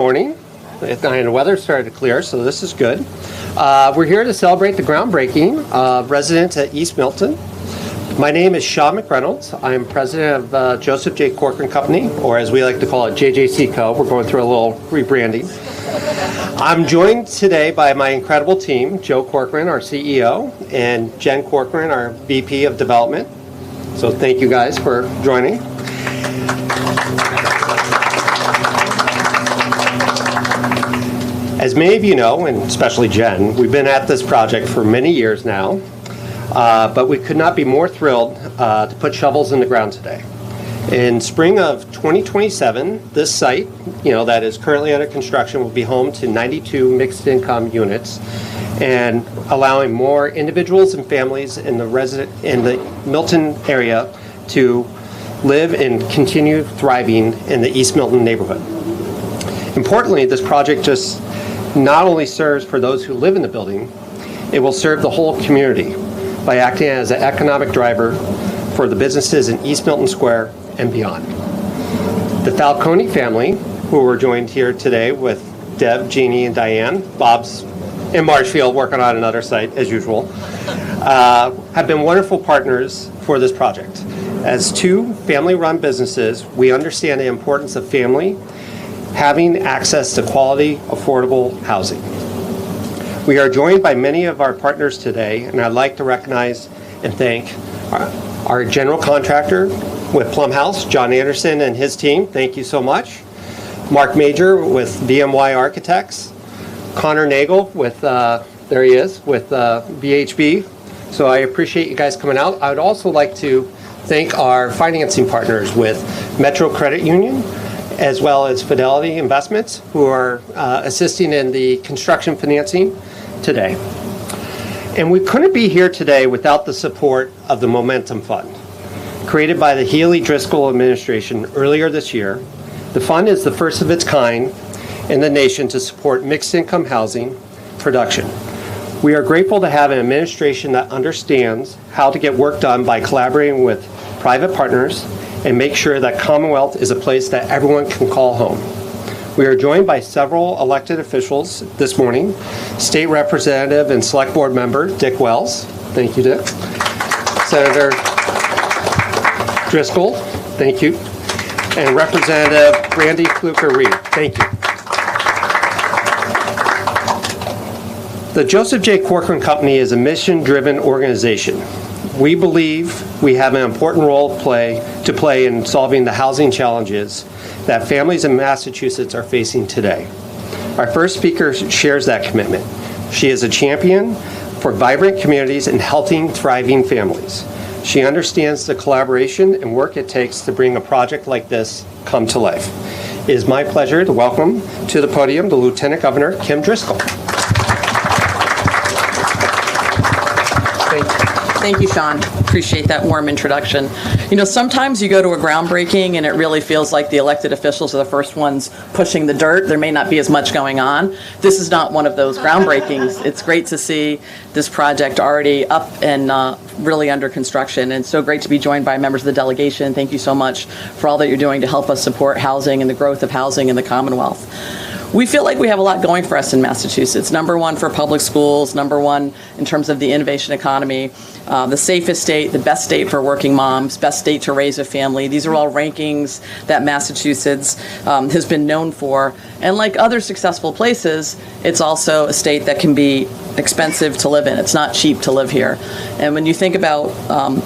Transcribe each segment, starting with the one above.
Morning. And the weather started to clear, so this is good. We're here to celebrate the groundbreaking of residents at East Milton. My name is Sean McReynolds. I'm president of Joseph J. Corcoran Company, or as we like to call it, JJC Co. We're going through a little rebranding. I'm joined today by my incredible team, Joe Corcoran, our CEO, and Jen Corcoran, our VP of Development. So thank you guys for joining. As many of you know, and especially Jen, we've been at this project for many years now, but we could not be more thrilled to put shovels in the ground today. In spring of 2027, this site, that is currently under construction, will be home to 92 mixed-income units, and allowing more individuals and families in the Milton area to live and continue thriving in the East Milton neighborhood. Importantly, this project just not only serves for those who live in the building, it will serve the whole community by acting as an economic driver for the businesses in East Milton Square and beyond. The Falcone family, who were joined here today with Deb, Jeannie, and Diane, Bob's in Marshfield working on another site as usual, have been wonderful partners for this project. As two family-run businesses, we understand the importance of family having access to quality, affordable housing. We are joined by many of our partners today, and I'd like to recognize and thank our general contractor with Plum House, John Anderson and his team. Thank you so much. Mark Major with VMY Architects. Connor Nagel with, there he is, with VHB. So I appreciate you guys coming out. I would also like to thank our financing partners with Metro Credit Union, as well as Fidelity Investments, who are assisting in the construction financing today. And we couldn't be here today without the support of the Momentum Fund. Created by the Healey-Driscoll administration earlier this year, the fund is the first of its kind in the nation to support mixed-income housing production. We are grateful to have an administration that understands how to get work done by collaborating with private partners and make sure that Commonwealth is a place that everyone can call home. We are joined by several elected officials this morning. State Representative and Select Board Member Dick Wells. Thank you, Dick. Senator Driscoll. Thank you. And Representative Randy Fluker-Reed. Thank you. The Joseph J. Corcoran Company is a mission-driven organization. We believe we have an important role to play in solving the housing challenges that families in Massachusetts are facing today. Our first speaker shares that commitment. She is a champion for vibrant communities and healthy, thriving families. She understands the collaboration and work it takes to bring a project like this come to life. It is my pleasure to welcome to the podium the Lieutenant Governor, Kim Driscoll. Thank you. Thank you, Sean. Appreciate that warm introduction. Sometimes you go to a groundbreaking and it really feels like the elected officials are the first ones pushing the dirt. There may not be as much going on. This is not one of those groundbreakings. It's great to see this project already up and really under construction. And it's so great to be joined by members of the delegation. Thank you so much for all that you're doing to help us support housing and the growth of housing in the Commonwealth. We feel like we have a lot going for us in Massachusetts. Number one for public schools, number one in terms of the innovation economy, the safest state, the best state for working moms, best state to raise a family. These are all rankings that Massachusetts has been known for. And like other successful places, it's also a state that can be expensive to live in. It's not cheap to live here. And when you think about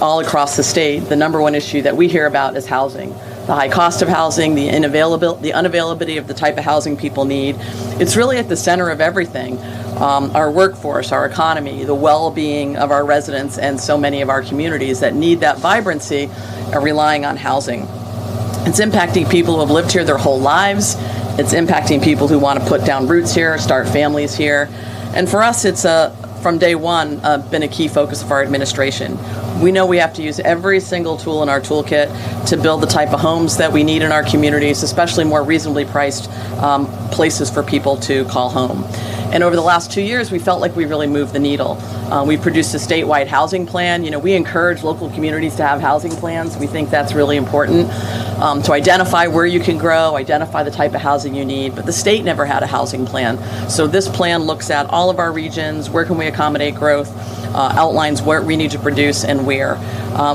all across the state, the number one issue that we hear about is housing. The high cost of housing, the unavailability of the type of housing people need. It's really at the center of everything. Our workforce, our economy, the well-being of our residents, and so many of our communities that need that vibrancy are relying on housing. It's impacting people who have lived here their whole lives. It's impacting people who want to put down roots here, start families here. And for us, it's from day one been a key focus of our administration. We know we have to use every single tool in our toolkit to build the type of homes that we need in our communities, especially more reasonably priced places for people to call home. And over the last 2 years, we felt like we really moved the needle. We produced a statewide housing plan. You know, we encourage local communities to have housing plans. We think that's really important to identify where you can grow, identify the type of housing you need. But the state never had a housing plan. So this plan looks at all of our regions, where can we accommodate growth, outlines what we need to produce and where.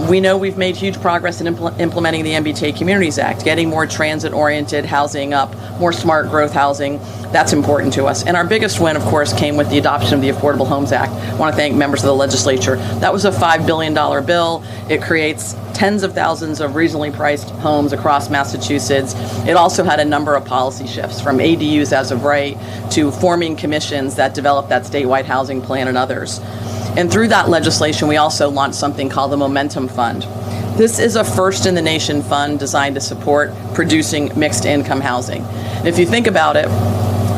We know we've made huge progress in implementing the MBTA Communities Act, getting more transit-oriented housing up, more smart growth housing. That's important to us. And our biggest win, of course, came with the adoption of the Affordable Homes Act. I want to thank members of the legislature. That was a $5 billion bill. It creates tens of thousands of reasonably priced homes across Massachusetts. It also had a number of policy shifts, from ADUs as of right to forming commissions that develop that statewide housing plan and others. And through that legislation, we also launched something called the Momentum Fund. This is a first-in-the-nation fund designed to support producing mixed-income housing. And if you think about it,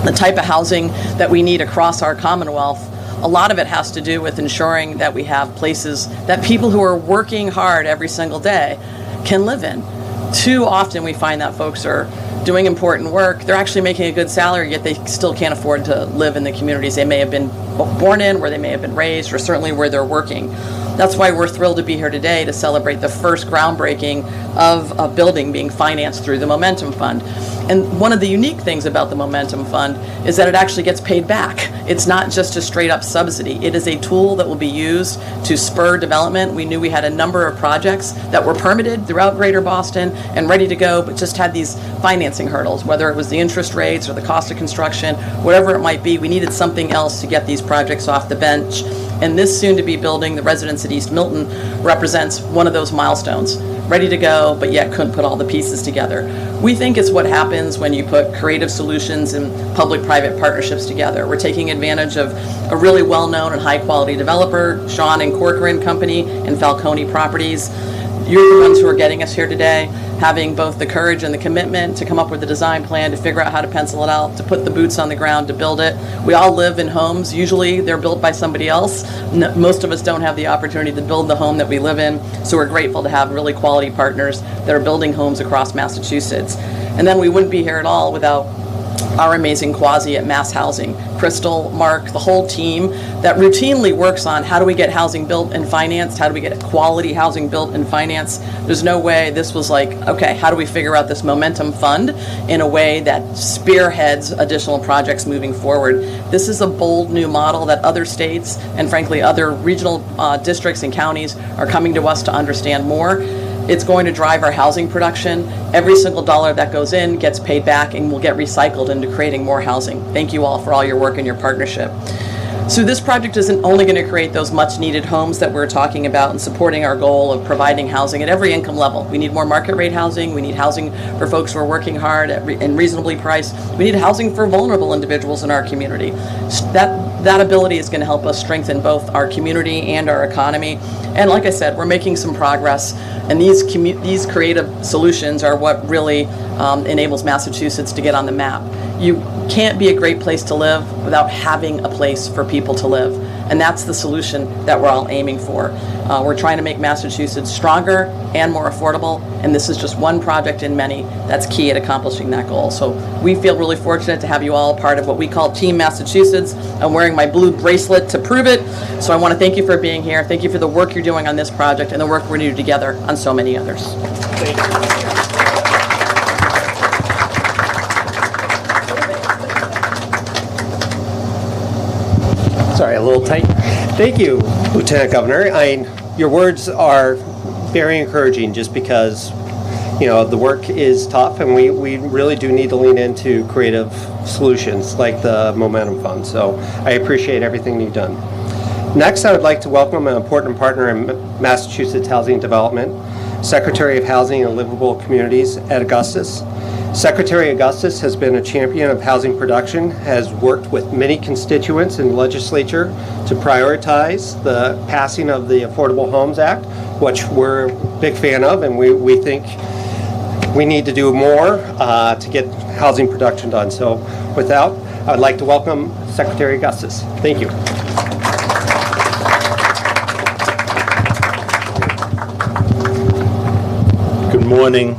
the type of housing that we need across our Commonwealth, a lot of it has to do with ensuring that we have places that people who are working hard every single day can live in. Too often we find that folks are doing important work, they're actually making a good salary, yet they still can't afford to live in the communities they may have been born in, where they may have been raised, or certainly where they're working. That's why we're thrilled to be here today to celebrate the first groundbreaking of a building being financed through the Momentum Fund. And one of the unique things about the Momentum Fund is that it actually gets paid back. It's not just a straight up subsidy. It is a tool that will be used to spur development. We knew we had a number of projects that were permitted throughout Greater Boston and ready to go, but just had these financing hurdles, whether it was the interest rates or the cost of construction, whatever it might be. We needed something else to get these projects off the bench. And this soon-to-be building, the residents at East Milton, represents one of those milestones. Ready to go, but yet couldn't put all the pieces together. We think it's what happens when you put creative solutions and public-private partnerships together. We're taking advantage of a really well-known and high-quality developer, Sean and Corcoran Company and Falcone Properties. You're the ones who are getting us here today, having both the courage and the commitment to come up with a design plan, to figure out how to pencil it out, to put the boots on the ground, to build it. We all live in homes. Usually they're built by somebody else. Most of us don't have the opportunity to build the home that we live in, so we're grateful to have really quality partners that are building homes across Massachusetts. And then we wouldn't be here at all without our amazing quasi at Mass Housing. Crystal, Mark, the whole team that routinely works on how do we get housing built and financed, how do we get quality housing built and financed. There's no way this was like, okay, how do we figure out this Momentum Fund in a way that spearheads additional projects moving forward. This is a bold new model that other states and frankly other regional districts and counties are coming to us to understand more. It's going to drive our housing production. Every single dollar that goes in gets paid back and will get recycled into creating more housing. Thank you all for all your work and your partnership. So this project isn't only going to create those much needed homes that we're talking about and supporting our goal of providing housing at every income level. We need more market rate housing. We need housing for folks who are working hard and reasonably priced. We need housing for vulnerable individuals in our community. That ability is going to help us strengthen both our community and our economy. And like I said, we're making some progress, and these creative solutions are what really enables Massachusetts to get on the map. You can't be a great place to live without having a place for people to live, and that's the solution that we're all aiming for. We're trying to make Massachusetts stronger and more affordable, and this is just one project in many that's key at accomplishing that goal. So we feel really fortunate to have you all part of what we call Team Massachusetts. I'm wearing my blue bracelet to prove it, so I want to thank you for being here. Thank you for the work you're doing on this project and the work we're going to do together on so many others. Thank you. Sorry, a little tight. Thank you, Lieutenant Governor. Your words are very encouraging, just because, you know, the work is tough, and we really do need to lean into creative solutions like the Momentum Fund. So I appreciate everything you've done. Next, I would like to welcome an important partner in Massachusetts Housing Development, Secretary of Housing and Livable Communities at Augustus. Secretary Augustus has been a champion of housing production, has worked with many constituents in the legislature to prioritize the passing of the Affordable Homes Act, which we're a big fan of, and we think we need to do more to get housing production done. So with that, I would like to welcome Secretary Augustus. Thank you. Good morning.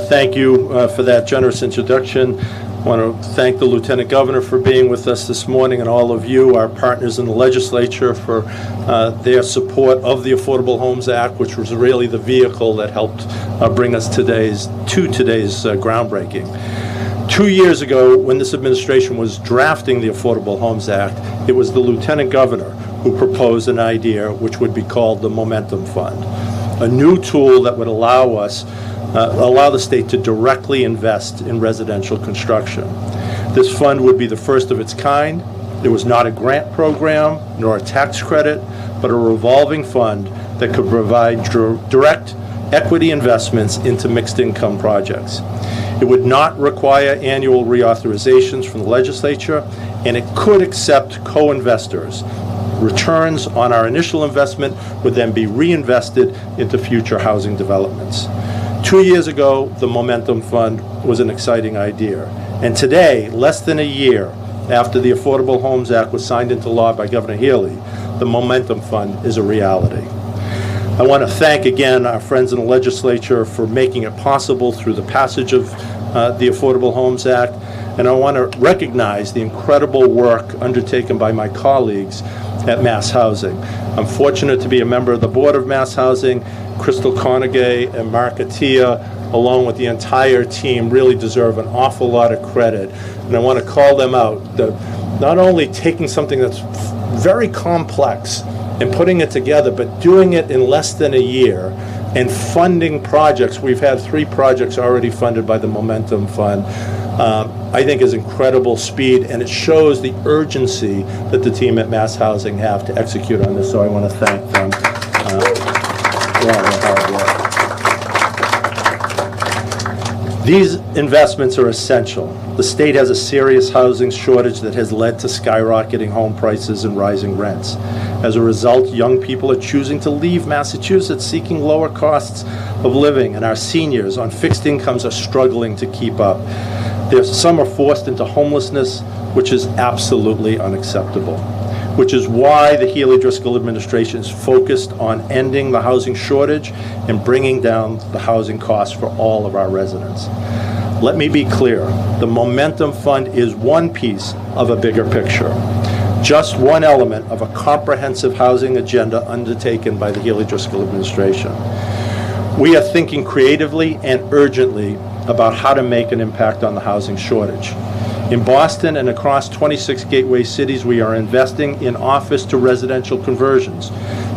Thank you for that generous introduction. I want to thank the Lieutenant Governor for being with us this morning, and all of you, our partners in the legislature, for their support of the Affordable Homes Act, which was really the vehicle that helped bring us to today's groundbreaking. 2 years ago, when this administration was drafting the Affordable Homes Act, it was the Lieutenant Governor who proposed an idea which would be called the Momentum Fund, a new tool that would allow the state to directly invest in residential construction. This fund would be the first of its kind. It was not a grant program nor a tax credit, but a revolving fund that could provide direct equity investments into mixed income projects. It would not require annual reauthorizations from the legislature, and it could accept co-investors. Returns on our initial investment would then be reinvested into future housing developments. 2 years ago, the Momentum Fund was an exciting idea. And today, less than a year after the Affordable Homes Act was signed into law by Governor Healey, the Momentum Fund is a reality. I want to thank again our friends in the legislature for making it possible through the passage of the Affordable Homes Act. And I want to recognize the incredible work undertaken by my colleagues at Mass Housing. I'm fortunate to be a member of the Board of Mass Housing. Crystal Carnegie and Mark Attia, along with the entire team, really deserve an awful lot of credit. And I want to call them out. Not only taking something that's very complex and putting it together, but doing it in less than a year and funding projects. We've had 3 projects already funded by the Momentum Fund. I think is incredible speed, and it shows the urgency that the team at Mass Housing have to execute on this, so I want to thank them for all their hard work. These investments are essential. The state has a serious housing shortage that has led to skyrocketing home prices and rising rents. As a result, young people are choosing to leave Massachusetts, seeking lower costs of living, and our seniors on fixed incomes are struggling to keep up. Some are forced into homelessness, which is absolutely unacceptable, which is why the Healey-Driscoll administration is focused on ending the housing shortage and bringing down the housing costs for all of our residents. Let me be clear, the Momentum Fund is one piece of a bigger picture, just one element of a comprehensive housing agenda undertaken by the Healey-Driscoll administration. We are thinking creatively and urgently about how to make an impact on the housing shortage. In Boston and across 26 gateway cities, we are investing in office to residential conversions,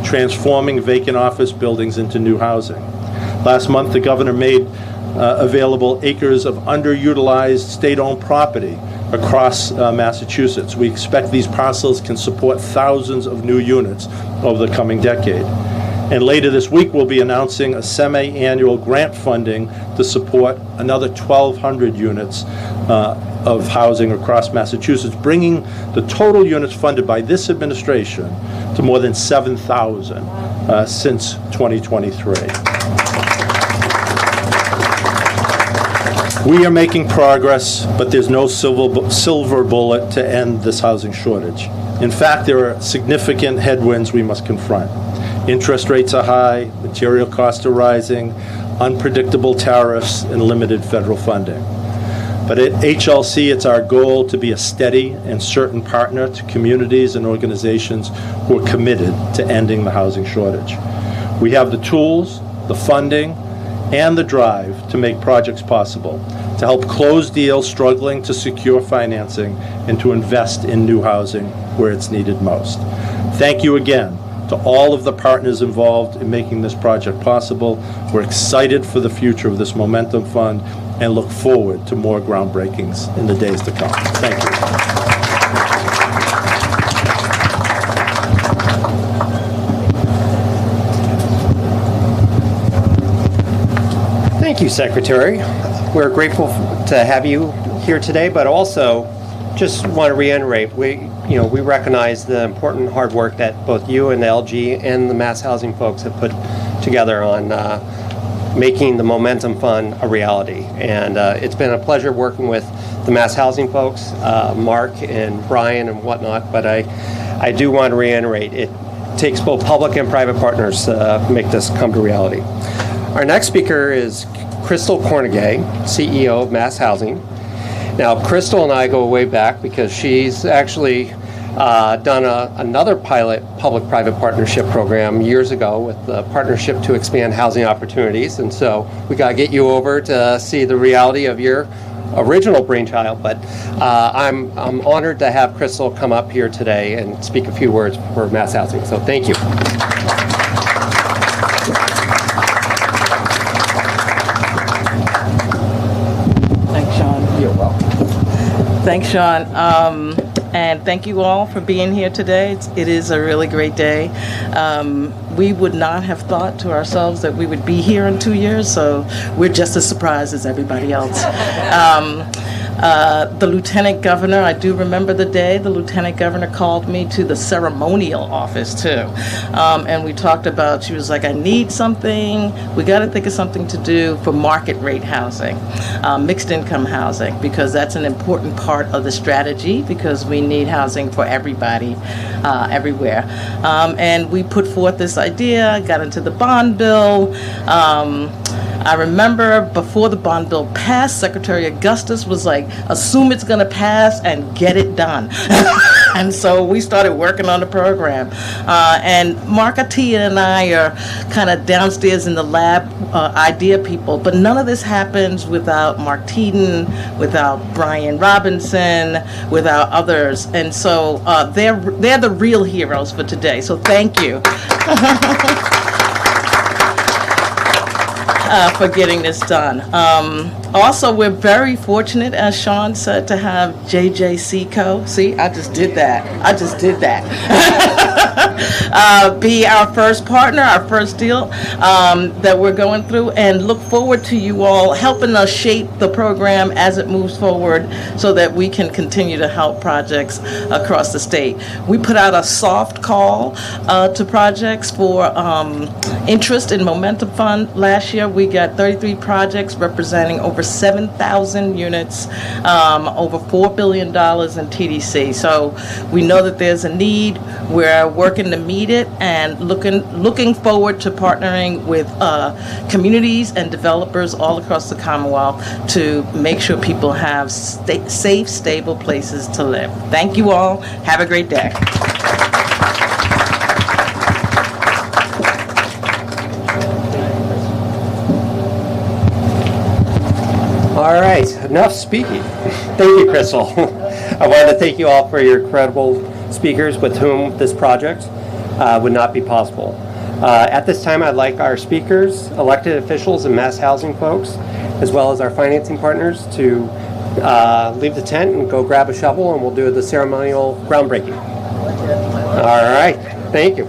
transforming vacant office buildings into new housing. Last month, the governor made available acres of underutilized state-owned property across Massachusetts. We expect these parcels can support thousands of new units over the coming decade. And later this week, we'll be announcing a semi-annual grant funding to support another 1,200 units of housing across Massachusetts, bringing the total units funded by this administration to more than 7,000 since 2023. We are making progress, but there's no silver bullet to end this housing shortage. In fact, there are significant headwinds we must confront. Interest rates are high, material costs are rising, unpredictable tariffs, and limited federal funding. But at HLC, it's our goal to be a steady and certain partner to communities and organizations who are committed to ending the housing shortage. We have the tools, the funding, and the drive to make projects possible, to help close deals struggling to secure financing, and to invest in new housing where it's needed most. Thank you again to all of the partners involved in making this project possible. We're excited for the future of this Momentum Fund and look forward to more groundbreakings in the days to come. Thank you. Thank you, Secretary. We're grateful to have you here today, but also just want to reiterate, we recognize the important hard work that both you and the LG and the Mass Housing folks have put together on making the Momentum Fund a reality. And it's been a pleasure working with the Mass Housing folks, Mark and Brian and whatnot, but I do want to reiterate, it takes both public and private partners to make this come to reality. Our next speaker is Crystal Carnegie, CEO of Mass Housing. Now, Crystal and I go way back because she's actually done another pilot public-private partnership program years ago with the Partnership to Expand Housing Opportunities. And so we got to get you over to see the reality of your original brainchild. But I'm honored to have Crystal come up here today and speak a few words for Mass Housing. So thank you. Thanks, Sean. You're welcome. Thanks, Sean. And thank you all for being here today. It is a really great day. We would not have thought to ourselves that we would be here in 2 years, so we're just as surprised as everybody else. The Lieutenant Governor, I do remember the day, the Lieutenant Governor called me to the ceremonial office too. And we talked about, she was like, I need something, we got to think of something to do for market rate housing, mixed income housing, because that's an important part of the strategy, because we need housing for everybody, everywhere. And we put forth this idea, got into the bond bill. I remember before the bond bill passed, Secretary Augustus was like, assume it's going to pass and get it done. And so we started working on the program. And Mark Atiyah and I are kind of downstairs in the lab, idea people, but none of this happens without Mark Teeden, without Brian Robinson, without others. And so they're the real heroes for today. So thank you. For getting this done. Also, we're very fortunate, as Sean said, to have JJCCO. See, I just did that. Be our first partner, our first deal that we're going through, and look forward to you all helping us shape the program as it moves forward so that we can continue to help projects across the state. We put out a soft call to projects for interest in Momentum Fund. Last year, we got 33 projects representing over 7,000 units, over $4 billion in TDC. So we know that there's a need. We're working to meet it and looking forward to partnering with communities and developers all across the Commonwealth to make sure people have safe, stable places to live. Thank you all. Have a great day. All right, enough speaking. Thank you, Crystal. I wanted to thank you all for your incredible speakers with whom this project would not be possible. At this time, I'd like our speakers, elected officials, and mass housing folks, as well as our financing partners, to leave the tent and go grab a shovel, and we'll do the ceremonial groundbreaking. All right, thank you.